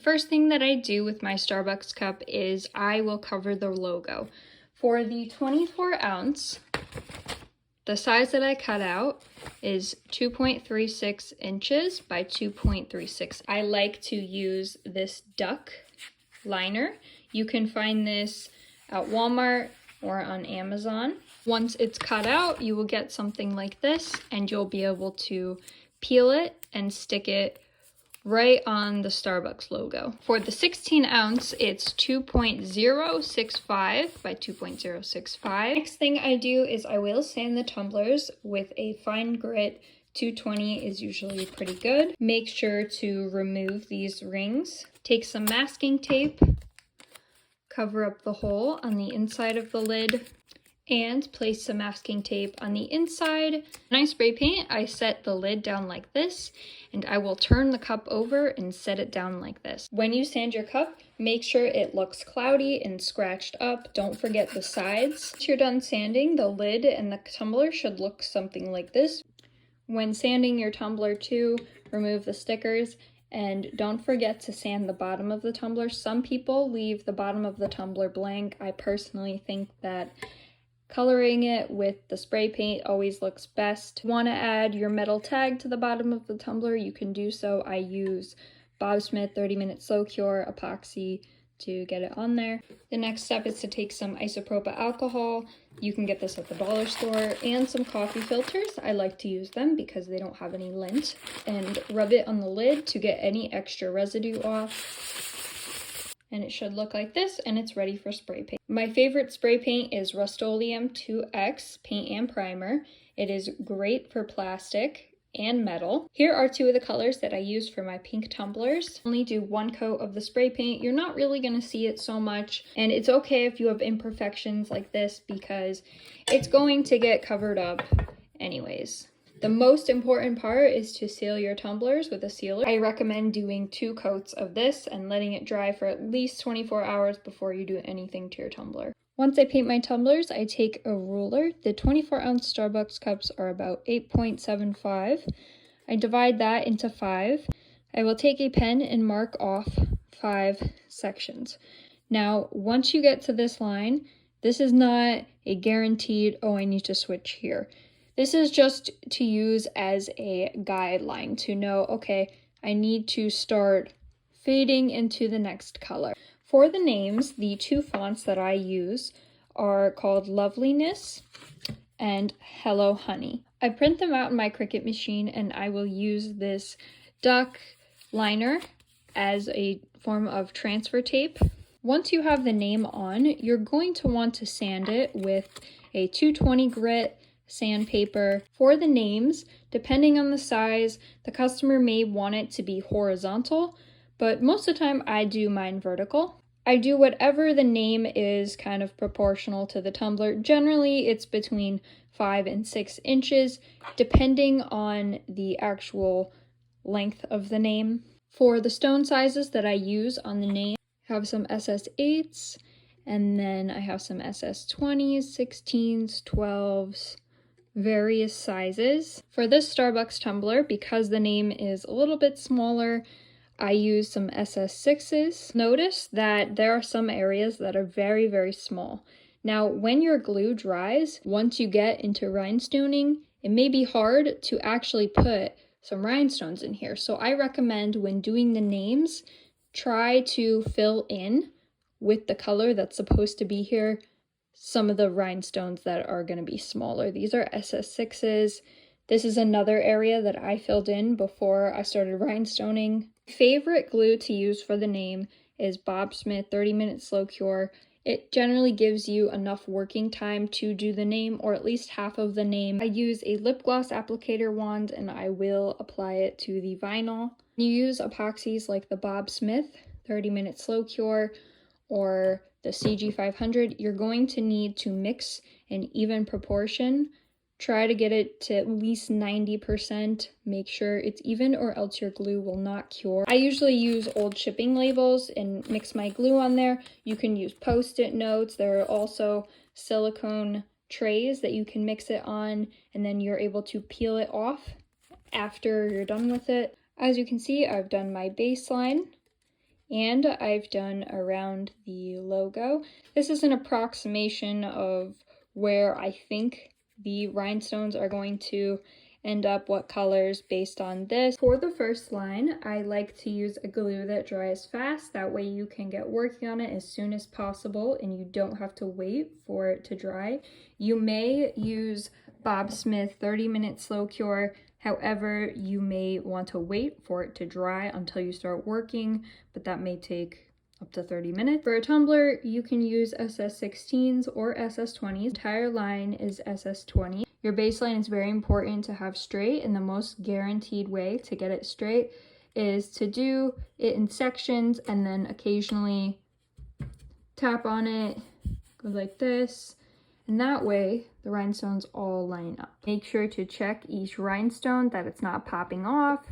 The first thing that I do with my Starbucks cup is I will cover the logo. For the 24 ounce, the size that I cut out is 2.36 inches by 2.36. I like to use this duck liner. You can find this at Walmart or on Amazon. Once it's cut out, you will get something like this, and you'll be able to peel it and stick it right on the Starbucks logo. For the 16 ounce, it's 2.065 by 2.065. Next thing I do is I will sand the tumblers with a fine grit. 220 is usually pretty good. Make sure to remove these rings. Take some masking tape, cover up the hole on the inside of the lid, and place some masking tape on the inside. When I spray paint, I set the lid down like this, and I will turn the cup over and set it down like this. When you sand your cup, make sure it looks cloudy and scratched up. Don't forget the sides. Once you're done sanding, the lid and the tumbler should look something like this. When sanding your tumbler too, remove the stickers. And don't forget to sand the bottom of the tumbler. Some people leave the bottom of the tumbler blank. I personally think that coloring it with the spray paint always looks best. Want to add your metal tag to the bottom of the tumbler, you can do so. I use Bob Smith 30-minute slow cure epoxy to get it on there. The next step is to take some isopropyl alcohol. You can get this at the dollar store, and some coffee filters. I like to use them because they don't have any lint, and rub it on the lid to get any extra residue off. And it should look like this, and it's ready for spray paint. My favorite spray paint is Rust-Oleum 2X Paint and Primer. It is great for plastic and metal. Here are two of the colors that I use for my pink tumblers. Only do one coat of the spray paint. You're not really going to see it so much, and it's okay if you have imperfections like this because it's going to get covered up anyways. The most important part is to seal your tumblers with a sealer. I recommend doing 2 coats of this and letting it dry for at least 24 hours before you do anything to your tumbler. Once I paint my tumblers, I take a ruler. The 24-ounce Starbucks cups are about 8.75. I divide that into 5. I will take a pen and mark off 5 sections. Now, once you get to this line, this is not a guaranteed, oh, I need to switch here. This is just to use as a guideline to know, okay, I need to start fading into the next color. For the names, the 2 fonts that I use are called Loveliness and Hello Honey. I print them out in my Cricut machine, and I will use this duck liner as a form of transfer tape. Once you have the name on, you're going to want to sand it with a 220 grit sandpaper. For the names, depending on the size, the customer may want it to be horizontal, but most of the time I do mine vertical. I do whatever the name is kind of proportional to the tumbler. Generally, it's between 5 and 6 inches, depending on the actual length of the name. For the stone sizes that I use on the name, I have some SS8s, and then I have some SS20s, 16s, 12s, various sizes. For this Starbucks tumbler, because the name is a little bit smaller, I use some SS6s. Notice that there are some areas that are very, very small. Now, when your glue dries, once you get into rhinestoning, it may be hard to actually put some rhinestones in here. So I recommend when doing the names, try to fill in with the color that's supposed to be here some of the rhinestones that are going to be smaller. These are SS6s. This is another area that I filled in before I started rhinestoning. Favorite glue to use for the name is Bob Smith 30-minute slow cure. It generally gives you enough working time to do the name, or at least half of the name. I use a lip gloss applicator wand, and I will apply it to the vinyl. You use epoxies like the Bob Smith 30-minute slow cure or the CG500. You're going to need to mix an even proportion. Try to get it to at least 90%. Make sure it's even, or else your glue will not cure. I usually use old shipping labels and mix my glue on there. You can use Post-it notes. There are also silicone trays that you can mix it on, and then you're able to peel it off after you're done with it. As you can see, I've done my baseline, And I've done around the logo. This is an approximation of where I think the rhinestones are going to end up, what colors based on this. For the first line, I like to use a glue that dries fast. That way you can get working on it as soon as possible and you don't have to wait for it to dry. You may use Bob Smith 30-minute slow cure. However, you may want to wait for it to dry until you start working, but that may take up to 30 minutes. For a tumbler, you can use SS16s or SS20s. The entire line is SS20. Your baseline is very important to have straight, and the most guaranteed way to get it straight is to do it in sections and then occasionally tap on it, go like this, and that way the rhinestones all line up. Make sure to check each rhinestone that it's not popping off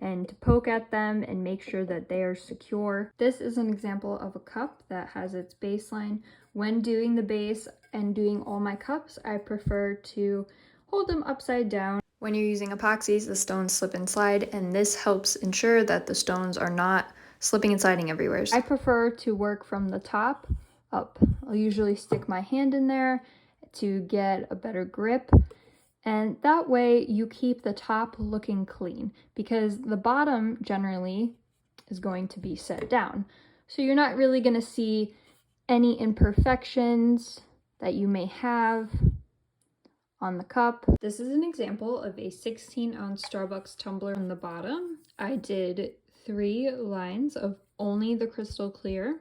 and to poke at them and make sure that they are secure. This is an example of a cup that has its baseline. When doing the base and doing all my cups, I prefer to hold them upside down. When you're using epoxies, the stones slip and slide, and this helps ensure that the stones are not slipping and sliding everywhere. I prefer to work from the top up. I'll usually stick my hand in there to get a better grip. And that way you keep the top looking clean because the bottom generally is going to be set down. So you're not really going to see any imperfections that you may have on the cup. This is an example of a 16-ounce Starbucks tumbler. On the bottom, I did 3 lines of only the crystal clear.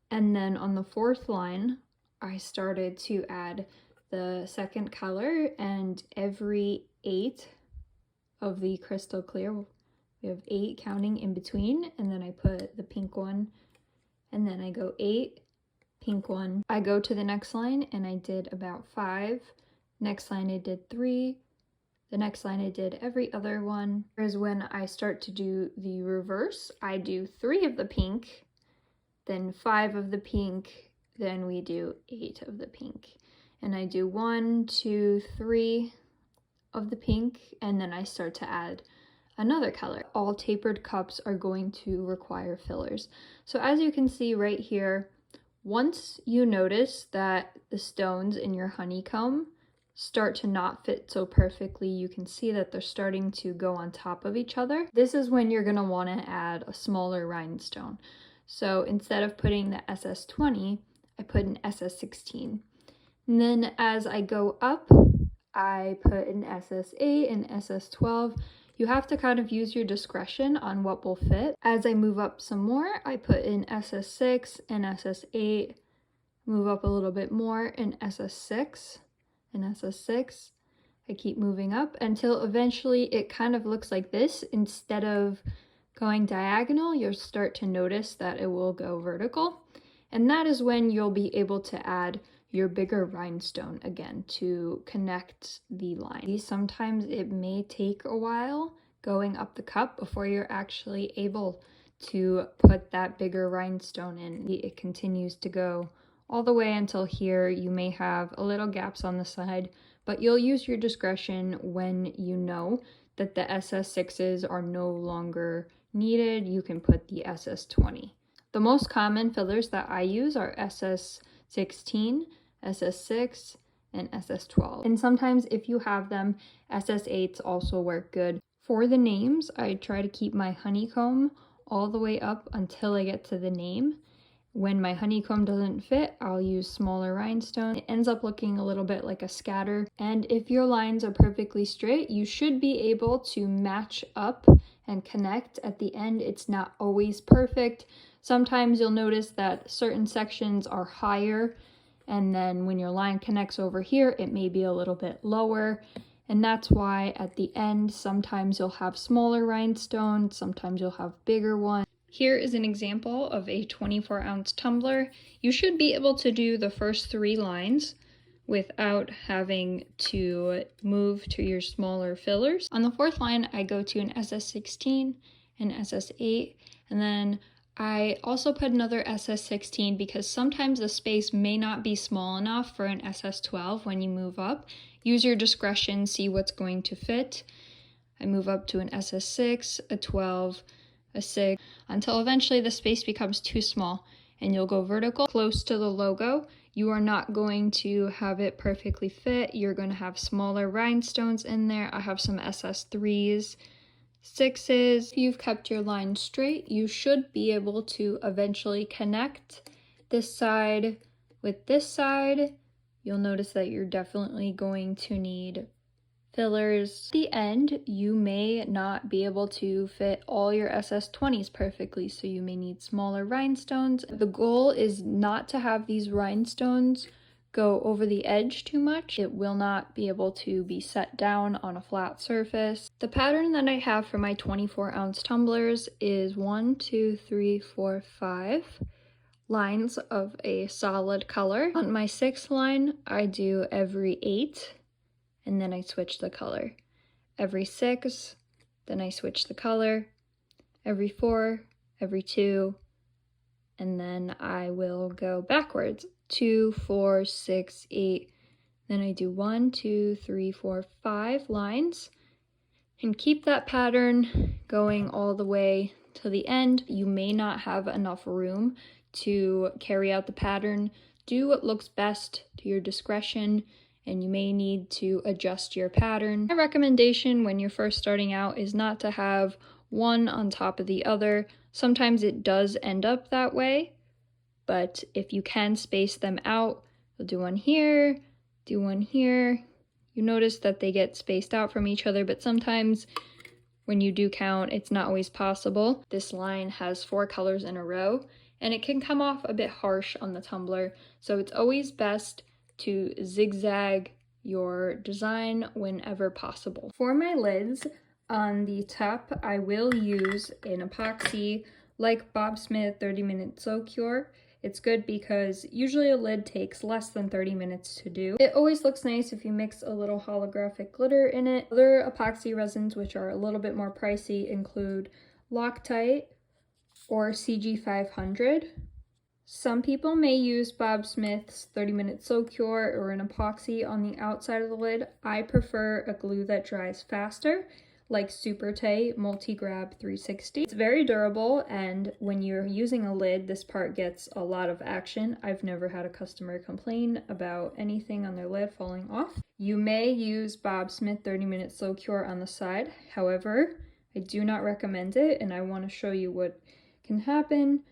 And then on the 4th line, I started to add the second color, and every 8 of the crystal clear, we have 8 counting in between, and then I put the pink one, and then I go 8, pink one. I go to the next line and I did about 5. Next line I did 3. The next line I did every other one. Whereas when I start to do the reverse, I do 3 of the pink, then 5 of the pink, then we do 8 of the pink. And I do 1, 2, 3 of the pink, and then I start to add another color. All tapered cups are going to require fillers. So as you can see right here, once you notice that the stones in your honeycomb start to not fit so perfectly, you can see that they're starting to go on top of each other. This is when you're going to want to add a smaller rhinestone. So instead of putting the SS20, I put an SS16. And then as I go up, I put an SS8 and SS12. You have to kind of use your discretion on what will fit. As I move up some more, I put in SS6 and SS8, move up a little bit more in SS6 and SS6. I keep moving up until eventually it kind of looks like this. Instead of going diagonal, you'll start to notice that it will go vertical. And that is when you'll be able to add your bigger rhinestone again to connect the line. Sometimes it may take a while going up the cup before you're actually able to put that bigger rhinestone in. It continues to go all the way until here. You may have a little gaps on the side, but you'll use your discretion when you know that the SS6s are no longer needed. You can put the SS20. The most common fillers that I use are SS16, SS6, and SS12. And sometimes if you have them, SS8s also work good. For the names, I try to keep my honeycomb all the way up until I get to the name. When my honeycomb doesn't fit, I'll use smaller rhinestone. It ends up looking a little bit like a scatter. And if your lines are perfectly straight, you should be able to match up and connect at the end. It's not always perfect. Sometimes you'll notice that certain sections are higher, and then when your line connects over here, it may be a little bit lower. And that's why at the end, sometimes you'll have smaller rhinestones, sometimes you'll have bigger ones. Here is an example of a 24-ounce tumbler. You should be able to do the first 3 lines without having to move to your smaller fillers. On the 4th line, I go to an SS16, an SS8, and then I also put another SS16 because sometimes the space may not be small enough for an SS12 when you move up. Use your discretion, see what's going to fit. I move up to an SS6, a 12, a 6, until eventually the space becomes too small and you'll go vertical close to the logo. You are not going to have it perfectly fit. You're going to have smaller rhinestones in there. I have some SS3s, 6s. If you've kept your line straight, you should be able to eventually connect this side with this side. You'll notice that you're definitely going to need fillers. At the end, you may not be able to fit all your SS20s perfectly, so you may need smaller rhinestones. The goal is not to have these rhinestones go over the edge too much. It will not be able to be set down on a flat surface. The pattern that I have for my 24-ounce tumblers is 1, 2, 3, 4, 5 lines of a solid color. On my 6th line, I do every 8. And then I switch the color. Every 6, then I switch the color. Every 4, every 2, and then I will go backwards. 2, 4, 6, 8. Then I do 1, 2, 3, 4, 5 lines. And keep that pattern going all the way to the end. You may not have enough room to carry out the pattern. Do what looks best to your discretion, and you may need to adjust your pattern. My recommendation when you're first starting out is not to have one on top of the other. Sometimes it does end up that way, but if you can space them out, you'll do one here, do one here. You notice that they get spaced out from each other, but sometimes when you do count, it's not always possible. This line has 4 colors in a row, and it can come off a bit harsh on the tumbler, so it's always best to zigzag your design whenever possible. For my lids, on the top, I will use an epoxy like Bob Smith 30-minute slow cure. It's good because usually a lid takes less than 30 minutes to do. It always looks nice if you mix a little holographic glitter in it. Other epoxy resins, which are a little bit more pricey, include Loctite or CG500. Some people may use Bob Smith's 30-minute slow cure or an epoxy on the outside of the lid. I prefer a glue that dries faster, like Super Tay Multi-Grab 360. It's very durable, and when you're using a lid, this part gets a lot of action. I've never had a customer complain about anything on their lid falling off. You may use Bob Smith 30-minute slow cure on the side. However, I do not recommend it, and I want to show you what can happen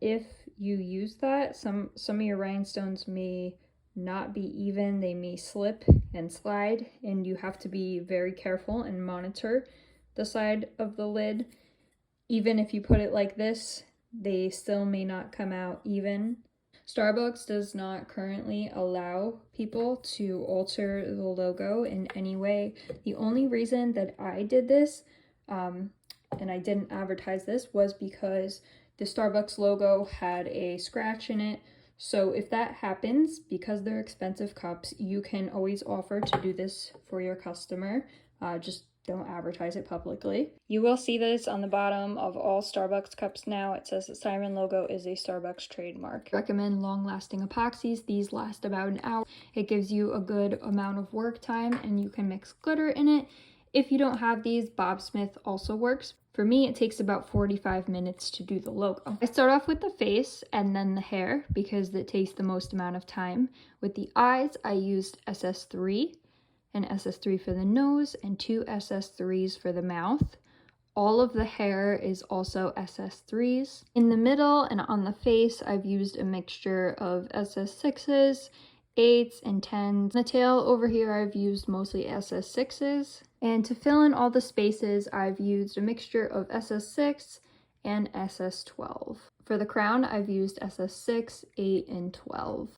if you use that. Some of your rhinestones may not be even, they may slip and slide, and you have to be very careful and monitor the side of the lid. Even if you put it like this, they still may not come out even. Starbucks does not currently allow people to alter the logo in any way. The only reason that I did this, and I didn't advertise this, was because the Starbucks logo had a scratch in it. So if that happens, because they're expensive cups, you can always offer to do this for your customer. Just don't advertise it publicly. You will see this on the bottom of all Starbucks cups now. It says the siren logo is a Starbucks trademark. I recommend long-lasting epoxies. These last about an hour. It gives you a good amount of work time, and you can mix glitter in it. If you don't have these, Bob Smith also works. For me, it takes about 45 minutes to do the logo. I start off with the face and then the hair because it takes the most amount of time. With the eyes, I used SS3, an SS3 for the nose and 2 SS3s for the mouth. All of the hair is also SS3s. In the middle and on the face, I've used a mixture of SS6s, 8s, and 10s. The tail over here, I've used mostly SS6s. And to fill in all the spaces, I've used a mixture of SS6 and SS12. For the crown, I've used SS6, 8, and 12.